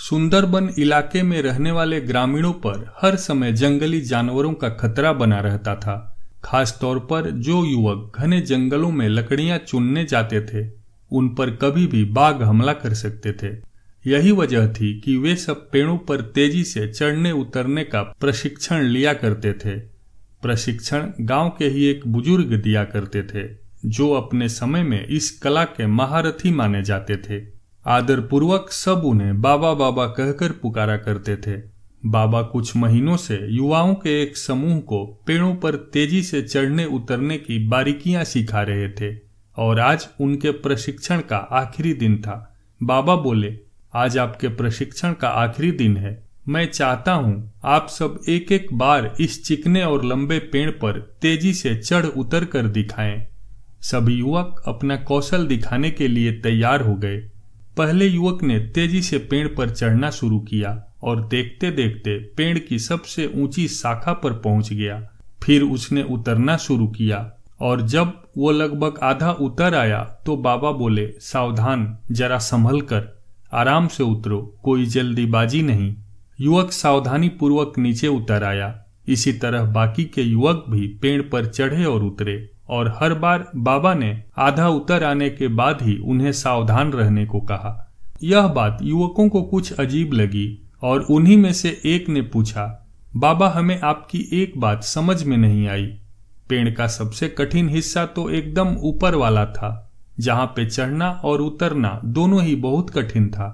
सुंदरबन इलाके में रहने वाले ग्रामीणों पर हर समय जंगली जानवरों का खतरा बना रहता था। खास तौर पर जो युवक घने जंगलों में लकड़ियां चुनने जाते थे, उन पर कभी भी बाघ हमला कर सकते थे। यही वजह थी कि वे सब पेड़ों पर तेजी से चढ़ने उतरने का प्रशिक्षण लिया करते थे। प्रशिक्षण गांव के ही एक बुजुर्ग दिया करते थे, जो अपने समय में इस कला के महारथी माने जाते थे। आदर पूर्वक सब उन्हें बाबा बाबा कहकर पुकारा करते थे। बाबा कुछ महीनों से युवाओं के एक समूह को पेड़ों पर तेजी से चढ़ने उतरने की बारीकियां सिखा रहे थे और आज उनके प्रशिक्षण का आखिरी दिन था। बाबा बोले, आज आपके प्रशिक्षण का आखिरी दिन है। मैं चाहता हूँ आप सब एक एक बार इस चिकने और लंबे पेड़ पर तेजी से चढ़ उतर कर दिखाएं। सभी युवक अपना कौशल दिखाने के लिए तैयार हो गए। पहले युवक ने तेजी से पेड़ पर चढ़ना शुरू किया और देखते देखते पेड़ की सबसे ऊंची शाखा पर पहुंच गया। फिर उसने उतरना शुरू किया और जब वो लगभग आधा उतर आया तो बाबा बोले, सावधान, जरा संभल कर, आराम से उतरो, कोई जल्दीबाजी नहीं। युवक सावधानी पूर्वक नीचे उतर आया। इसी तरह बाकी के युवक भी पेड़ पर चढ़े और उतरे और हर बार बाबा ने आधा उतर आने के बाद ही उन्हें सावधान रहने को कहा। यह बात युवकों को कुछ अजीब लगी और उन्हीं में से एक ने पूछा, बाबा, हमें आपकी एक बात समझ में नहीं आई। पेड़ का सबसे कठिन हिस्सा तो एकदम ऊपर वाला था, जहां पे चढ़ना और उतरना दोनों ही बहुत कठिन था।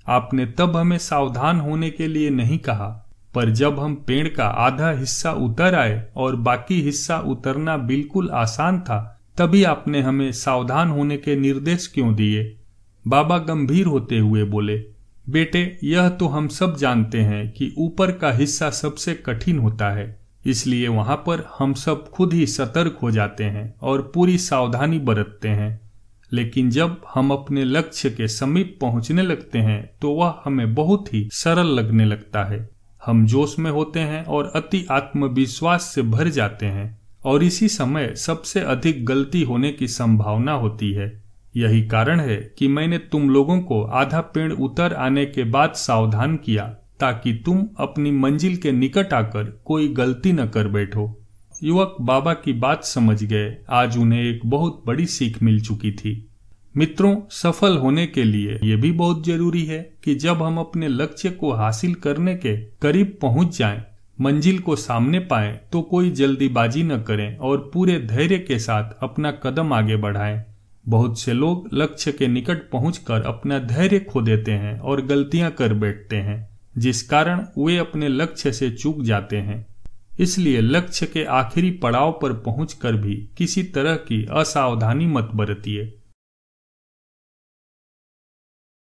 आपने तब हमें सावधान होने के लिए नहीं कहा, पर जब हम पेड़ का आधा हिस्सा उतर आए और बाकी हिस्सा उतरना बिल्कुल आसान था, तभी आपने हमें सावधान होने के निर्देश क्यों दिए? बाबा गंभीर होते हुए बोले, बेटे, यह तो हम सब जानते हैं कि ऊपर का हिस्सा सबसे कठिन होता है, इसलिए वहां पर हम सब खुद ही सतर्क हो जाते हैं और पूरी सावधानी बरतते हैं। लेकिन जब हम अपने लक्ष्य के समीप पहुंचने लगते हैं तो वह हमें बहुत ही सरल लगने लगता है। हम जोश में होते हैं और अति आत्मविश्वास से भर जाते हैं और इसी समय सबसे अधिक गलती होने की संभावना होती है। यही कारण है कि मैंने तुम लोगों को आधा पेड़ उतर आने के बाद सावधान किया, ताकि तुम अपनी मंजिल के निकट आकर कोई गलती न कर बैठो। युवक बाबा की बात समझ गए। आज उन्हें एक बहुत बड़ी सीख मिल चुकी थी। मित्रों, सफल होने के लिए यह भी बहुत जरूरी है कि जब हम अपने लक्ष्य को हासिल करने के करीब पहुंच जाएं, मंजिल को सामने पाएं, तो कोई जल्दीबाजी न करें और पूरे धैर्य के साथ अपना कदम आगे बढ़ाएं। बहुत से लोग लक्ष्य के निकट पहुंचकर अपना धैर्य खो देते हैं और गलतियां कर बैठते हैं, जिस कारण वे अपने लक्ष्य से चूक जाते हैं। इसलिए लक्ष्य के आखिरी पड़ाव पर पहुंचकर भी किसी तरह की असावधानी मत बरतिए।